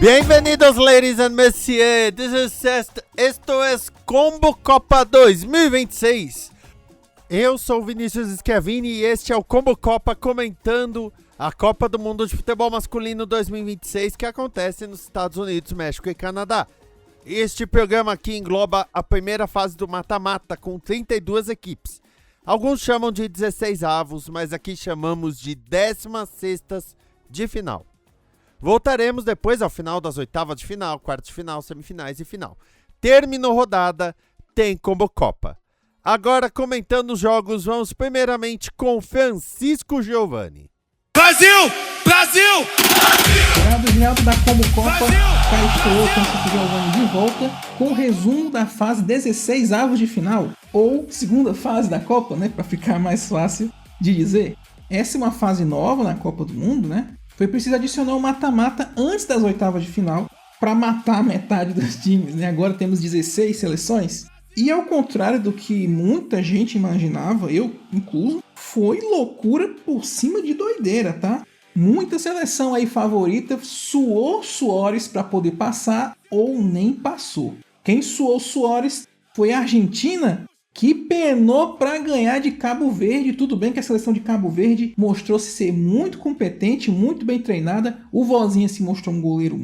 Bienvenidos, ladies and messieurs. Esto es Combo Copa 2026. Eu sou o Vinícius Schiavini e este é o Combo Copa comentando a Copa do Mundo de Futebol Masculino 2026 que acontece nos Estados Unidos, México e Canadá. Este programa aqui engloba a primeira fase do mata-mata com 32 equipes. Alguns chamam de 16 avos, mas aqui chamamos de 16ª de final. Voltaremos depois ao final das oitavas de final, quartas de final, semifinais e final. Terminou rodada, tem Combo Copa. Agora, comentando os jogos, vamos primeiramente com Francisco Giovanni. Brasil! Brasil! Geraldo da Combo Copa, cá estou eu, Francisco Giovanni, de volta com o resumo da fase 16 avos de final, ou segunda fase da Copa, né, para ficar mais fácil de dizer. Essa é uma fase nova na Copa do Mundo, né? Foi preciso adicionar um mata-mata antes das oitavas de final para matar metade dos times, né? Agora temos 16 seleções. E ao contrário do que muita gente imaginava, eu incluso, foi loucura por cima de doideira, tá? Muita seleção aí favorita suou suores para poder passar ou nem passou. Quem suou suores foi a Argentina, que penou para ganhar de Cabo Verde. Tudo bem que a seleção de Cabo Verde mostrou-se ser muito competente, muito bem treinada. O Vozinha se mostrou um goleiro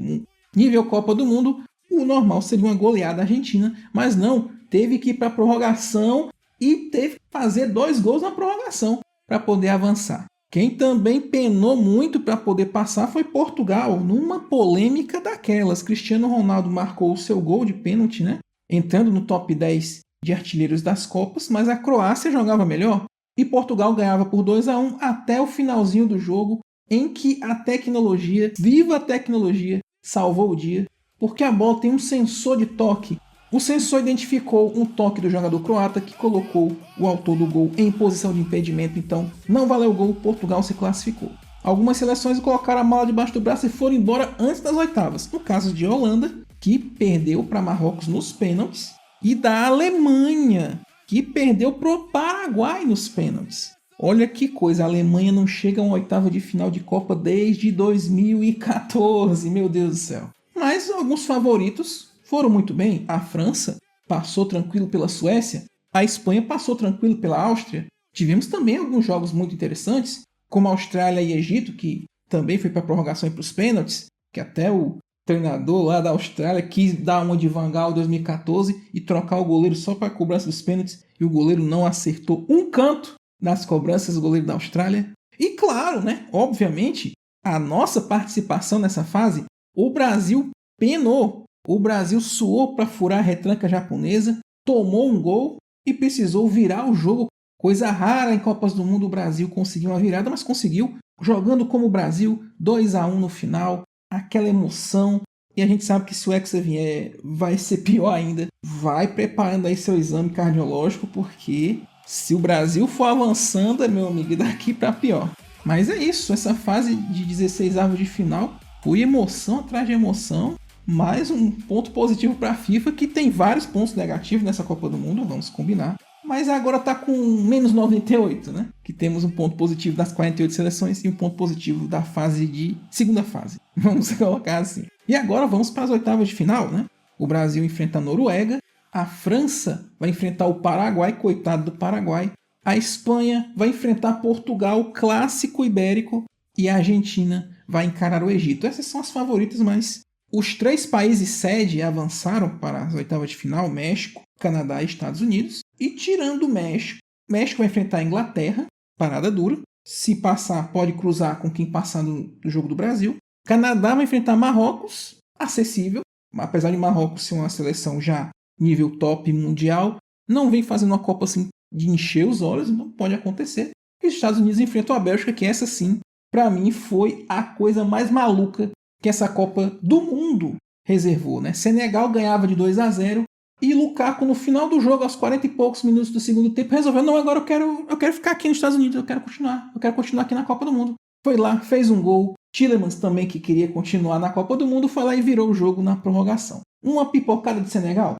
nível Copa do Mundo. O normal seria uma goleada argentina, mas não. Teve que ir para a prorrogação e teve que fazer 2 gols na prorrogação para poder avançar. Quem também penou muito para poder passar foi Portugal, numa polêmica daquelas. Cristiano Ronaldo marcou o seu gol de pênalti, né? Entrando no top 10 de artilheiros das Copas, mas a Croácia jogava melhor e Portugal ganhava por 2-1 até o finalzinho do jogo, em que a tecnologia, viva a tecnologia, salvou o dia, porque a bola tem um sensor de toque. O sensor identificou um toque do jogador croata que colocou o autor do gol em posição de impedimento, então não valeu o gol, Portugal se classificou. Algumas seleções colocaram a mala debaixo do braço e foram embora antes das oitavas. No caso de Holanda, que perdeu para Marrocos nos pênaltis, e da Alemanha, que perdeu para o Paraguai nos pênaltis. Olha que coisa, a Alemanha não chega a uma oitava de final de Copa desde 2014, meu Deus do céu. Mas alguns favoritos foram muito bem. A França passou tranquilo pela Suécia, a Espanha passou tranquilo pela Áustria. Tivemos também alguns jogos muito interessantes, como a Austrália e Egito, que também foi para a prorrogação e para os pênaltis, que até o treinador lá da Austrália quis dar uma de Van Gaal em 2014 e trocar o goleiro só para a cobrança dos pênaltis, e o goleiro não acertou um canto nas cobranças do goleiro da Austrália. E claro, né, obviamente, a nossa participação nessa fase, o Brasil penou. O Brasil suou para furar a retranca japonesa, tomou um gol e precisou virar o jogo. Coisa rara em Copas do Mundo, o Brasil conseguiu uma virada, mas conseguiu, jogando como o Brasil, 2-1 no final, aquela emoção. E a gente sabe que se o Hexa vier, vai ser pior ainda. Vai preparando aí seu exame cardiológico, porque se o Brasil for avançando, meu amigo, daqui para pior. Mas é isso, essa fase de 16 avos de final foi emoção atrás de emoção. Mais um ponto positivo para a FIFA, que tem vários pontos negativos nessa Copa do Mundo, vamos combinar. Mas agora está com menos 98, né? Que temos um ponto positivo das 48 seleções e um ponto positivo da fase de segunda fase. Vamos colocar assim. E agora vamos para as oitavas de final, né? O Brasil enfrenta a Noruega, a França vai enfrentar o Paraguai, coitado do Paraguai. A Espanha vai enfrentar Portugal, clássico ibérico, e a Argentina vai encarar o Egito. Essas são as favoritas, mas os 3 países sede avançaram para as oitavas de final, México, Canadá e Estados Unidos. E tirando o México, México vai enfrentar a Inglaterra, parada dura. Se passar, pode cruzar com quem passar no jogo do Brasil. Canadá vai enfrentar Marrocos, acessível. Apesar de Marrocos ser uma seleção já nível top mundial, não vem fazendo uma Copa assim de encher os olhos, então pode acontecer. E os Estados Unidos enfrentam a Bélgica, que essa sim, para mim, foi a coisa mais maluca que essa Copa do Mundo reservou, né? Senegal ganhava de 2-0 e Lukaku no final do jogo, aos 40 e poucos minutos do segundo tempo, resolveu, não, agora eu quero ficar aqui nos Estados Unidos, eu quero continuar aqui na Copa do Mundo. Foi lá, fez um gol. Tielemans também, que queria continuar na Copa do Mundo, foi lá e virou o jogo na prorrogação. Uma pipocada de Senegal,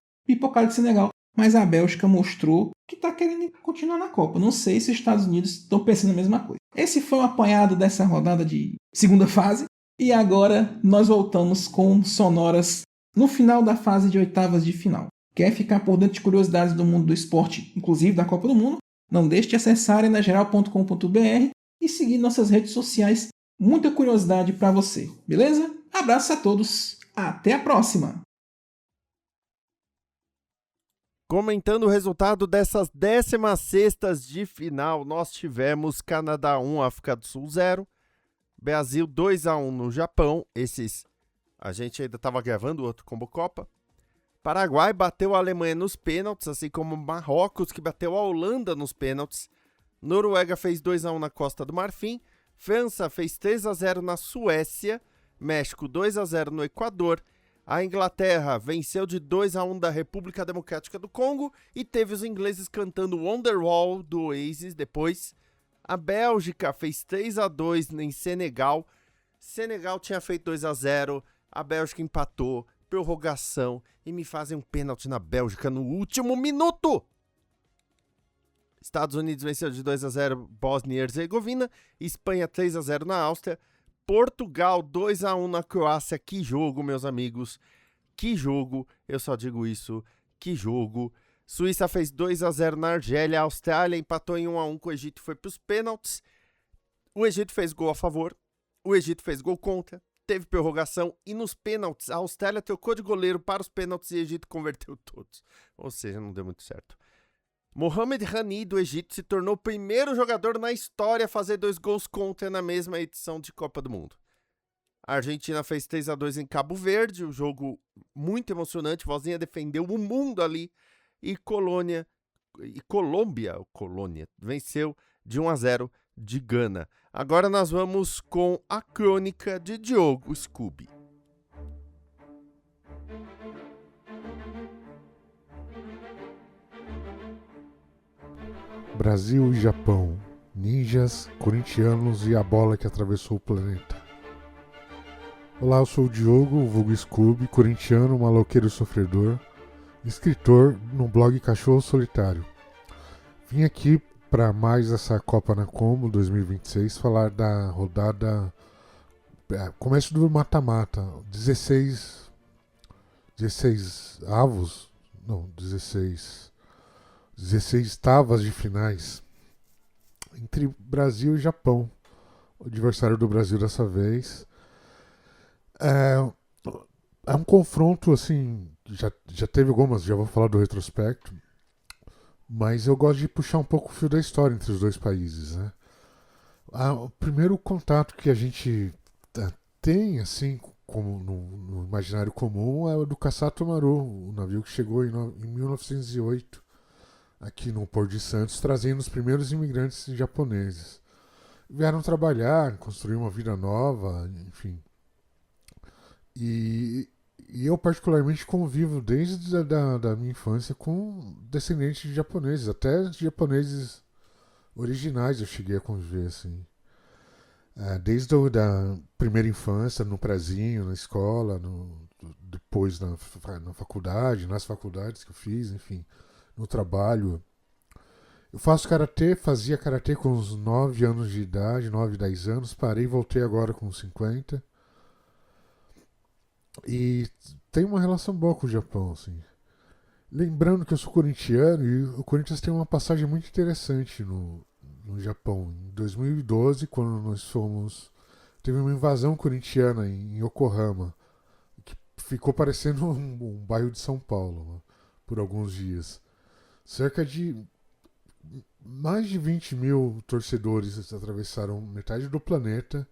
mas a Bélgica mostrou que está querendo continuar na Copa. Não sei se os Estados Unidos estão pensando a mesma coisa. Esse foi um apanhado dessa rodada de segunda fase. E agora nós voltamos com sonoras no final da fase de oitavas de final. Quer ficar por dentro de curiosidades do mundo do esporte, inclusive da Copa do Mundo? Não deixe de acessar enageral.com.br e seguir nossas redes sociais. Muita curiosidade para você, beleza? Abraço a todos, até a próxima! Comentando o resultado dessas 16ª de final, nós tivemos Canadá 1, África do Sul 0, Brasil 2-1 no Japão, a gente ainda estava gravando o outro Combo Copa. Paraguai bateu a Alemanha nos pênaltis, assim como Marrocos, que bateu a Holanda nos pênaltis. Noruega fez 2-1 na Costa do Marfim, França fez 3-0 na Suécia, México 2-0 no Equador, a Inglaterra venceu de 2-1 da República Democrática do Congo e teve os ingleses cantando Wonderwall do Oasis depois. A Bélgica fez 3-2 em Senegal. Senegal tinha feito 2-0, a Bélgica empatou, prorrogação e me fazem um pênalti na Bélgica no último minuto. Estados Unidos venceu de 2-0 Bósnia e Herzegovina, Espanha 3-0 na Áustria, Portugal 2-1 na Croácia. Que jogo, meus amigos, que jogo, eu só digo isso, que jogo. Suíça fez 2-0 na Argélia, a Austrália empatou em 1-1 com o Egito e foi para os pênaltis. O Egito fez gol a favor, o Egito fez gol contra, teve prorrogação e nos pênaltis a Austrália trocou de goleiro para os pênaltis e o Egito converteu todos. Ou seja, não deu muito certo. Mohamed Hani do Egito se tornou o primeiro jogador na história a fazer 2 gols contra na mesma edição de Copa do Mundo. A Argentina fez 3-2 em Cabo Verde, um jogo muito emocionante, Vozinha defendeu o mundo ali e Colônia venceu de 1-0 de Gana. Agora nós vamos com a crônica de Diogo Scooby. Brasil e Japão, ninjas, corintianos e a bola que atravessou o planeta. Olá, eu sou o Diogo, vulgo Scooby, corintiano, maloqueiro e sofredor, escritor no blog Cachorro Solitário. Vim aqui para mais essa Copa na Combo 2026 falar da rodada, começo do mata-mata, 16 oitavas de finais entre Brasil e Japão. O adversário do Brasil dessa vez é um confronto assim, já teve algumas, já vou falar do retrospecto, mas eu gosto de puxar um pouco o fio da história entre os dois países, né? O primeiro contato que a gente tem assim como no imaginário comum é o do Kassato Maru, o navio que chegou em 1908 aqui no Porto de Santos, trazendo os primeiros imigrantes japoneses. Vieram trabalhar, construir uma vida nova, enfim. E eu particularmente convivo desde da minha infância com descendentes de japoneses, até de japoneses originais eu cheguei a conviver, assim. Desde da primeira infância, no prezinho, na escola, depois na faculdade, nas faculdades que eu fiz, enfim, no trabalho. Eu fazia karatê com uns 9 anos de idade, 9, 10 anos, parei e voltei agora com 50. E tem uma relação boa com o Japão, assim. Lembrando que eu sou corintiano e o Corinthians tem uma passagem muito interessante no Japão. Em 2012, quando teve uma invasão corintiana em Yokohama, que ficou parecendo um bairro de São Paulo, né, por alguns dias. Cerca de mais de 20 mil torcedores atravessaram metade do planeta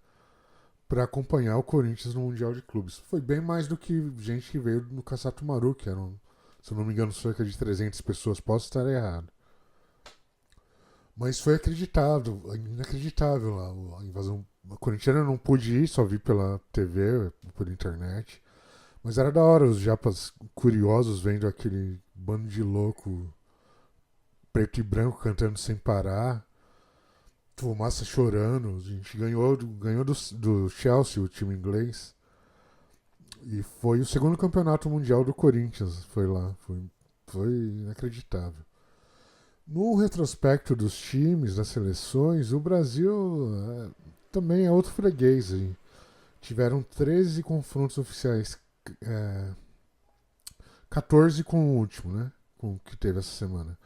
para acompanhar o Corinthians no Mundial de Clubes. Foi bem mais do que gente que veio no Kassato Maru, que eram, se eu não me engano, cerca de 300 pessoas. Posso estar errado. Mas foi inacreditável lá, a invasão. A corintiana eu não pude ir, só vi pela TV, por internet. Mas era da hora, os japas curiosos vendo aquele bando de louco preto e branco cantando sem parar. Fumaça chorando. A gente ganhou do Chelsea, o time inglês. E foi o segundo campeonato mundial do Corinthians. Foi lá. Foi inacreditável. No retrospecto dos times, das seleções, o Brasil também é outro freguês. Hein? tiveram 13 confrontos oficiais, 14 com o último, né? Com o que teve essa semana.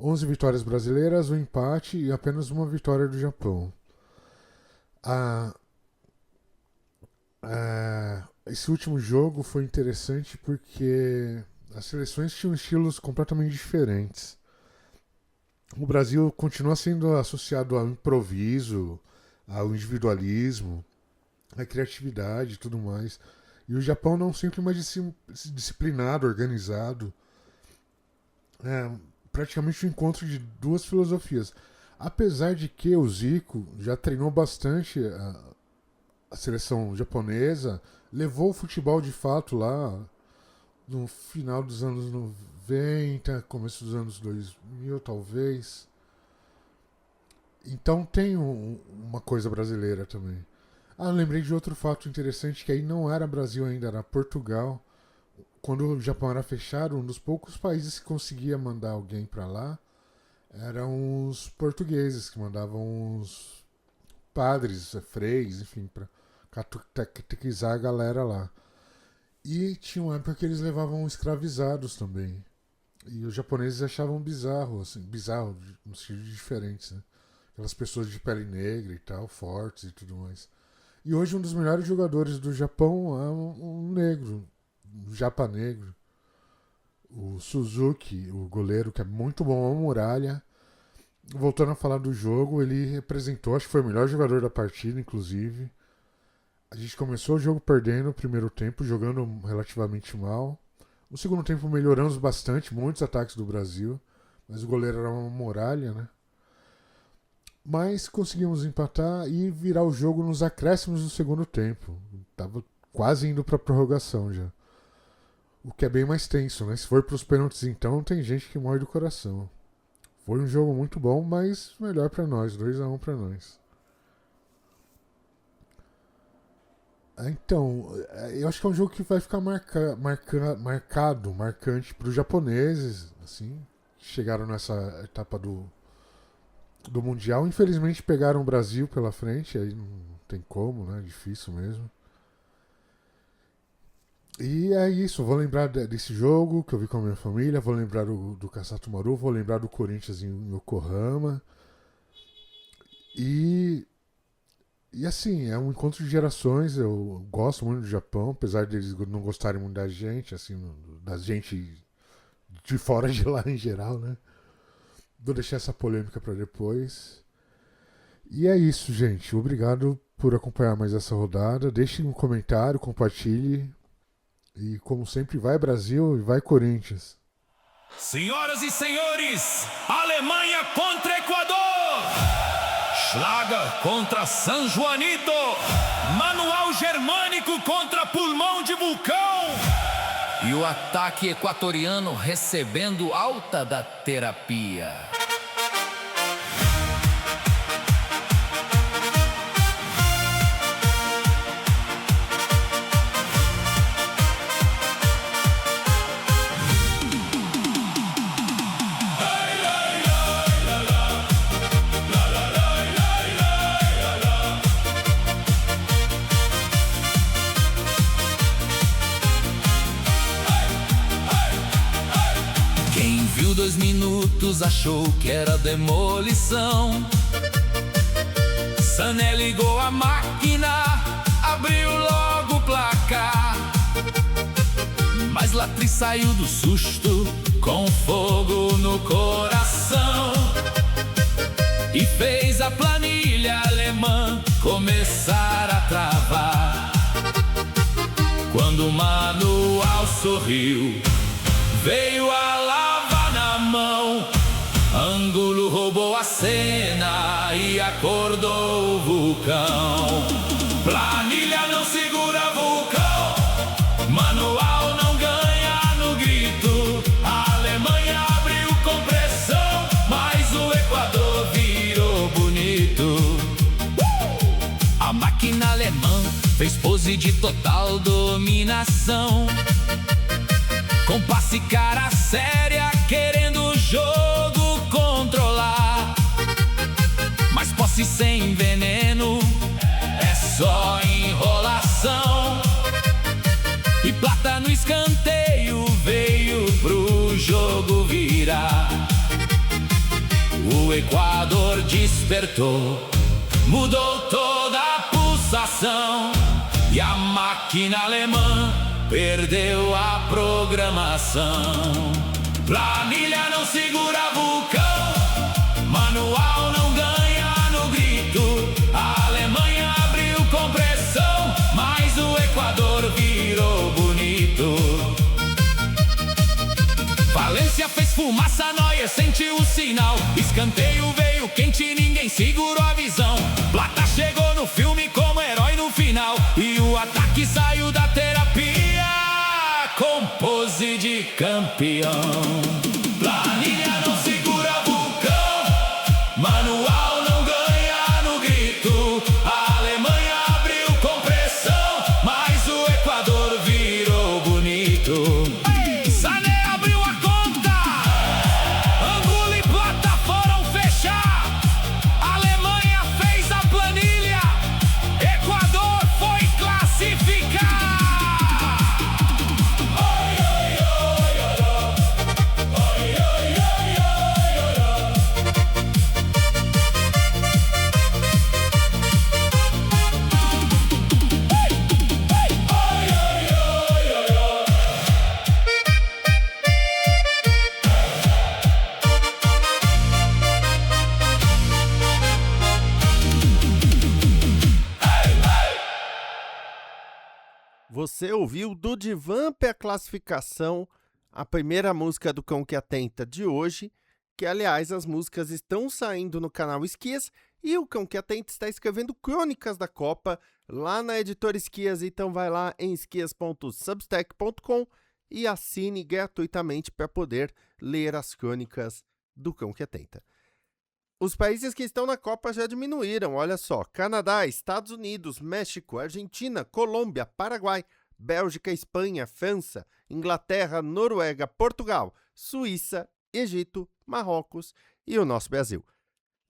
11 vitórias brasileiras, um empate e apenas uma vitória do Japão. Esse último jogo foi interessante porque as seleções tinham estilos completamente diferentes. O Brasil continua sendo associado ao improviso, ao individualismo, à criatividade e tudo mais. E o Japão não, sempre mais disciplinado, organizado. Praticamente um encontro de duas filosofias. Apesar de que o Zico já treinou bastante a seleção japonesa, levou o futebol de fato lá no final dos anos 90, começo dos anos 2000 talvez. Então tem uma coisa brasileira também. Lembrei de outro fato interessante, que aí não era Brasil ainda, era Portugal. Quando o Japão era fechado, um dos poucos países que conseguia mandar alguém para lá eram os portugueses, que mandavam os padres, freis, enfim, para catequizar a galera lá. E tinha uma época que eles levavam escravizados também. E os japoneses achavam bizarro, no sentido de diferentes, né? Aquelas pessoas de pele negra e tal, fortes e tudo mais. E hoje um dos melhores jogadores do Japão é um negro, um japa negro. O Suzuki, o goleiro, que é muito bom, a muralha. Voltando a falar do jogo, ele representou, acho que foi o melhor jogador da partida, inclusive. A gente começou o jogo perdendo o primeiro tempo, jogando relativamente mal. No segundo tempo melhoramos bastante, muitos ataques do Brasil, mas o goleiro era uma muralha, né? Mas conseguimos empatar e virar o jogo nos acréscimos do segundo tempo. Tava quase indo para a prorrogação já. O que é bem mais tenso, né? Se for para os pênaltis então, tem gente que morre do coração. Foi um jogo muito bom, mas melhor para nós, 2-1 para nós. Então, eu acho que é um jogo que vai ficar marcante para os japoneses, assim, que chegaram nessa etapa do Mundial. Infelizmente pegaram o Brasil pela frente, aí não tem como, né? Difícil mesmo. E é isso, vou lembrar desse jogo que eu vi com a minha família, vou lembrar do Kassato Maru, vou lembrar do Corinthians em Yokohama. E assim, é um encontro de gerações. Eu gosto muito do Japão, apesar deles não gostarem muito da gente, assim, da gente de fora de lá em geral, né? Vou deixar essa polêmica para depois. E é isso, gente. Obrigado por acompanhar mais essa rodada. Deixem um comentário, compartilhe. E como sempre, vai Brasil e vai Corinthians. Senhoras e senhores, Alemanha contra Equador, Schlager contra San Juanito, Manual Germânico contra Pulmão de Vulcão. E o ataque equatoriano recebendo alta da terapia. Quem viu 2 minutos achou que era demolição. Sané ligou a máquina, abriu logo o placar. Mas Latri saiu do susto com fogo no coração e fez a planilha alemã começar a travar. Quando o manual sorriu, veio a lava na mão. Ângulo roubou a cena e acordou o vulcão. Planilha não segura vulcão, manual não ganha no grito. A Alemanha abriu com pressão, mas o Equador virou bonito. A máquina alemã fez pose de total dominação, com passe cara séria, querendo o jogo controlar. Mas posse sem veneno é só enrolar. prorrogação. E plata no escanteio veio pro jogo virar. O Equador despertou, mudou toda a pulsação. E a máquina alemã perdeu a programação. Planilha não segura vulcão, manual não ganha no grito. A Alemanha abriu com pressão, mas o Equador virou bonito. Valência fez fumaça, Neuer sentiu o sinal. Escanteio veio quente, ninguém segurou a visão. Plata chegou no filme como herói no final. E o ataque saiu da terapia com pose de campeão. Planilha não segura vulcão, manual não ganha no grito. A Alemanha abriu com pressão, mas o Equador virou bonito. Sané abriu a conta, Angulo e Plata foram fechar. A Alemanha fez a planilha, Equador foi classificar. Você ouviu do Divamp a classificação, a primeira música do Cão que Atenta de hoje, que aliás as músicas estão saindo no canal Esquias e o Cão que Atenta está escrevendo crônicas da Copa lá na editora Esquias, então vai lá em esquias.substack.com e assine gratuitamente para poder ler as crônicas do Cão que Atenta. Os países que estão na Copa já diminuíram, olha só: Canadá, Estados Unidos, México, Argentina, Colômbia, Paraguai, Bélgica, Espanha, França, Inglaterra, Noruega, Portugal, Suíça, Egito, Marrocos e o nosso Brasil.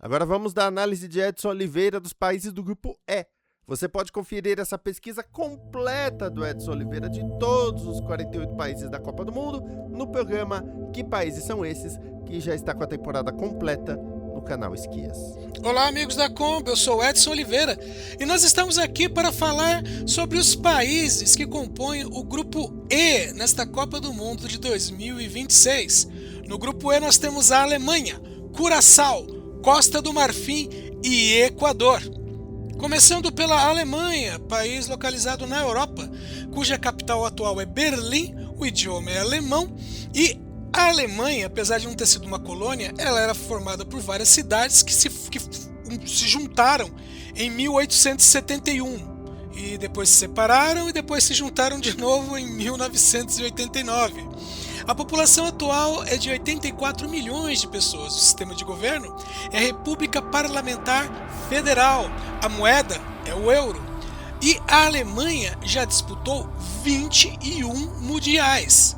Agora vamos da análise de Edson Oliveira dos países do grupo E. Você pode conferir essa pesquisa completa do Edson Oliveira de todos os 48 países da Copa do Mundo no programa Que Países São Esses?, que já está com a temporada completa no canal Esquias. Olá, amigos da Combo, eu sou Edson Oliveira e nós estamos aqui para falar sobre os países que compõem o grupo E nesta Copa do Mundo de 2026. No grupo E nós temos a Alemanha, Curaçao, Costa do Marfim e Equador. Começando pela Alemanha, país localizado na Europa, cuja capital atual é Berlim, o idioma é alemão e a Alemanha, apesar de não ter sido uma colônia, ela era formada por várias cidades que se juntaram em 1871 e depois se separaram e depois se juntaram de novo em 1989. A população atual é de 84 milhões de pessoas. O sistema de governo é a República Parlamentar Federal. A moeda é o euro. E a Alemanha já disputou 21 mundiais.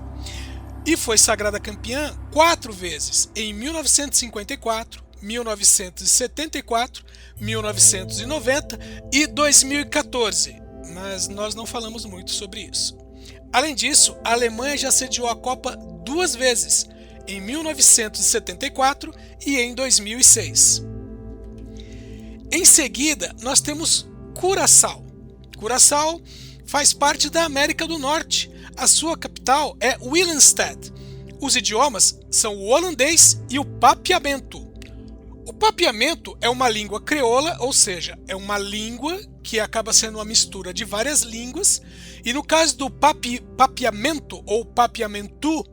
E foi sagrada campeã 4 vezes, em 1954, 1974, 1990 e 2014. Mas nós não falamos muito sobre isso. Além disso, a Alemanha já sediou a Copa 2 vezes, em 1974 e em 2006. Em seguida, nós temos Curaçao. Curaçao faz parte da América do Norte. A sua capital é Willemstad. Os idiomas são o holandês e o papiamento. O papiamento é uma língua crioula, ou seja, é uma língua que acaba sendo uma mistura de várias línguas. E no caso do papiamento ou papiamentu,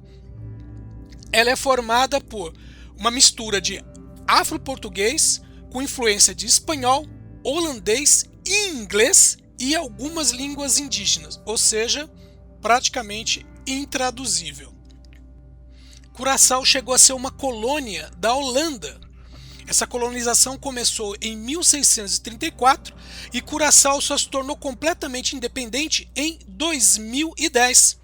ela é formada por uma mistura de afro-português com influência de espanhol, holandês e inglês e algumas línguas indígenas, ou seja, praticamente intraduzível. Curaçao chegou a ser uma colônia da Holanda. Essa colonização começou em 1634 e Curaçao só se tornou completamente independente em 2010.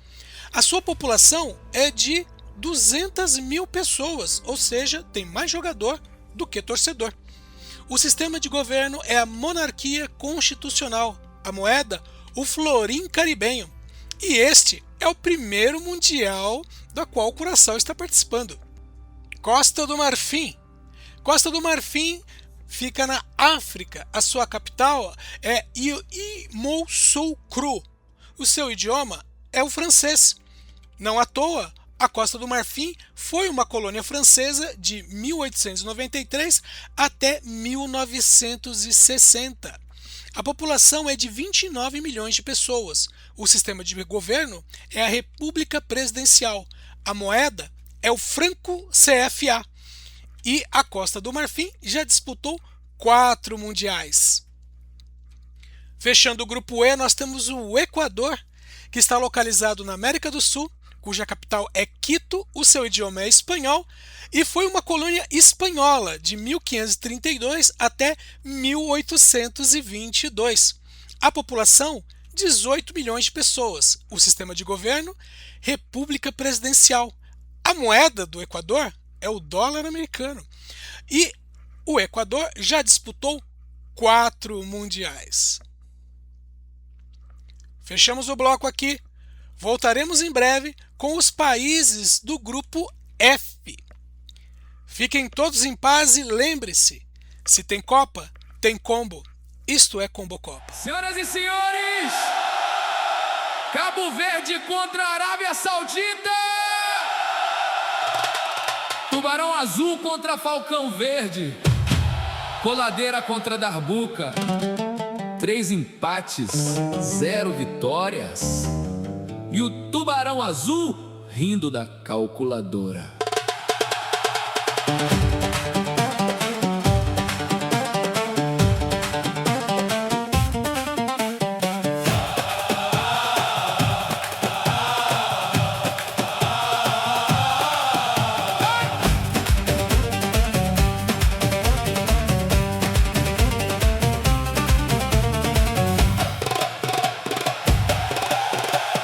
A sua população é de 200 mil pessoas, ou seja, tem mais jogador do que torcedor. O sistema de governo é a monarquia constitucional. A moeda, o Florim Caribenho. E este é o primeiro mundial da qual o Curaçao está participando. Costa do Marfim. Costa do Marfim fica na África. A sua capital é Yamoussoukro. O seu idioma é o francês. Não à toa, a Costa do Marfim foi uma colônia francesa de 1893 até 1960. A população é de 29 milhões de pessoas. O sistema de governo é a República Presidencial. A moeda é o franco CFA. E a Costa do Marfim já disputou 4 mundiais. Fechando o grupo E, nós temos o Equador, que está localizado na América do Sul, cuja capital é Quito, o seu idioma é espanhol, e foi uma colônia espanhola de 1532 até 1822. A população, 18 milhões de pessoas. O sistema de governo, República Presidencial. A moeda do Equador é o dólar americano. E o Equador já disputou 4 mundiais. Fechamos o bloco aqui. Voltaremos em breve com os países do grupo F. Fiquem todos em paz e lembre-se, se tem Copa, tem combo. Isto é Combo Copa. Senhoras e senhores, Cabo Verde contra a Arábia Saudita. Tubarão Azul contra Falcão Verde. Coladeira contra Darbuca. 3 empates, 0 vitórias. E o Tubarão Azul rindo da calculadora.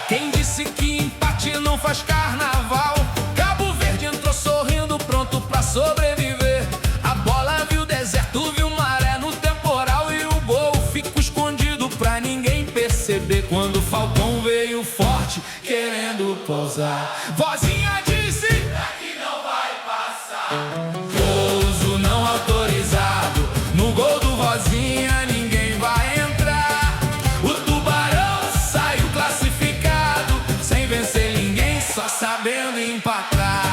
Quem disse que empate não faz carnaval? Cabo Verde entrou sorrindo, pronto pra sobreviver. A bola viu o deserto, viu maré no temporal. E o gol ficou escondido pra ninguém perceber. Quando o Falcão veio forte, querendo pousar, vozinha disse: daqui não vai passar. Pouso não autorizado, no gol do vozinha ninguém vai entrar. O Tubarão saiu classificado, sem vencer ninguém, só sabendo empatar.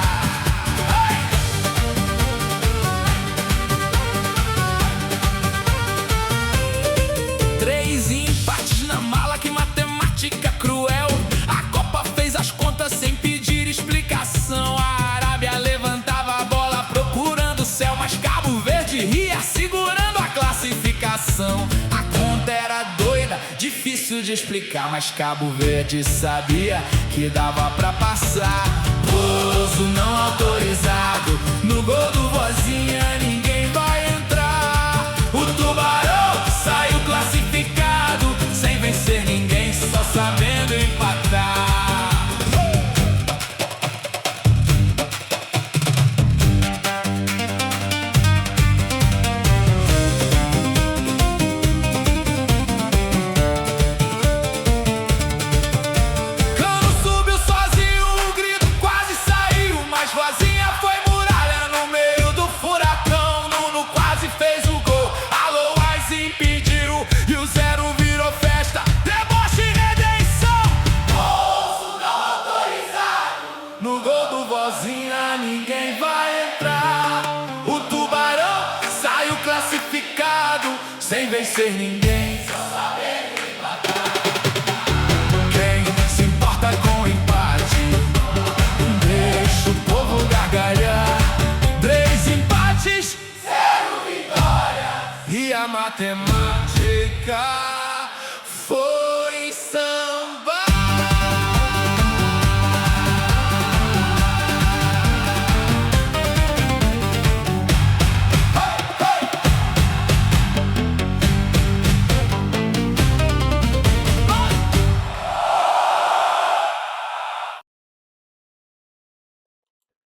Três empates na mala, que matemática cruel. A Copa fez as contas sem pedir explicação. A Arábia levantava a bola procurando o céu, mas Cabo Verde ria segurando a classificação. A conta era doida, difícil de explicar, mas Cabo Verde sabia que dava pra passar. Pouso não autorizado, no gol do vozinha ninguém vai entrar. O Tubarão saiu classificado, sem vencer ninguém, só sabendo empatar. Cano subiu sozinho, o grito quase saiu, mas vozinha foi muralha no meio do furacão. Nuno quase fez o gol, alô, mas impediu, e o 0 virou festa, deboche e redenção. Pouso não autorizado, no gol do vozinha ninguém vai entrar. O Tubarão saiu classificado, sem vencer ninguém, só sabendo empatar. Quem se importa com empate, deixa o povo gargalhar. 3 empates, 0 vitória, e a matemática foi samba.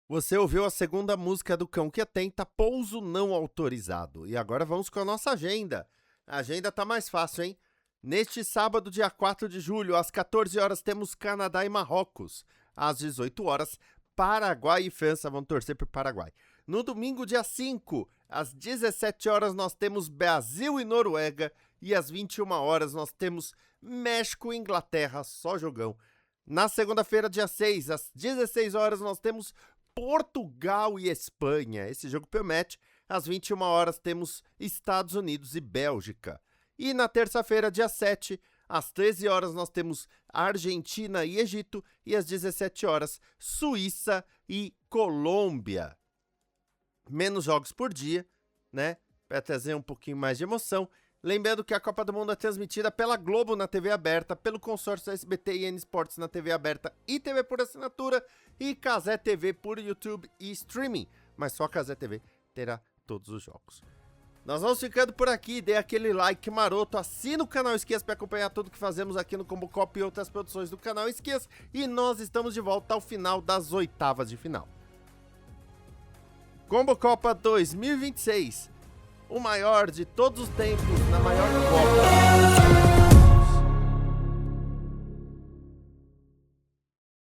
Você ouviu a segunda música do Cão que Tenta, Pouso Não Autorizado. E agora vamos com a nossa agenda. A agenda tá mais fácil, hein? Neste sábado, dia 4 de julho, às 14 horas, temos Canadá e Marrocos. Às 18 horas, Paraguai e França vão torcer para o Paraguai. No domingo, dia 5, às 17 horas, nós temos Brasil e Noruega. E às 21 horas, nós temos México e Inglaterra, só jogão. Na segunda-feira, dia 6, às 16 horas, nós temos Portugal e Espanha. Esse jogo promete. Às 21 horas, temos Estados Unidos e Bélgica. E na terça-feira, dia 7, às 13 horas, nós temos Argentina e Egito. E às 17 horas, Suíça e Colômbia. Menos jogos por dia, né? Para trazer um pouquinho mais de emoção. Lembrando que a Copa do Mundo é transmitida pela Globo na TV aberta, pelo consórcio SBT e N Sports na TV aberta e TV por assinatura, e Cazé TV por YouTube e streaming. Mas só a Cazé TV terá todos os jogos. Nós vamos ficando por aqui, dê aquele like maroto, assina o canal Esquias para acompanhar tudo que fazemos aqui no Combo Cop e outras produções do canal Esquias, e nós estamos de volta ao final das oitavas de final. Combo Copa 2026, o maior de todos os tempos na maior Copa.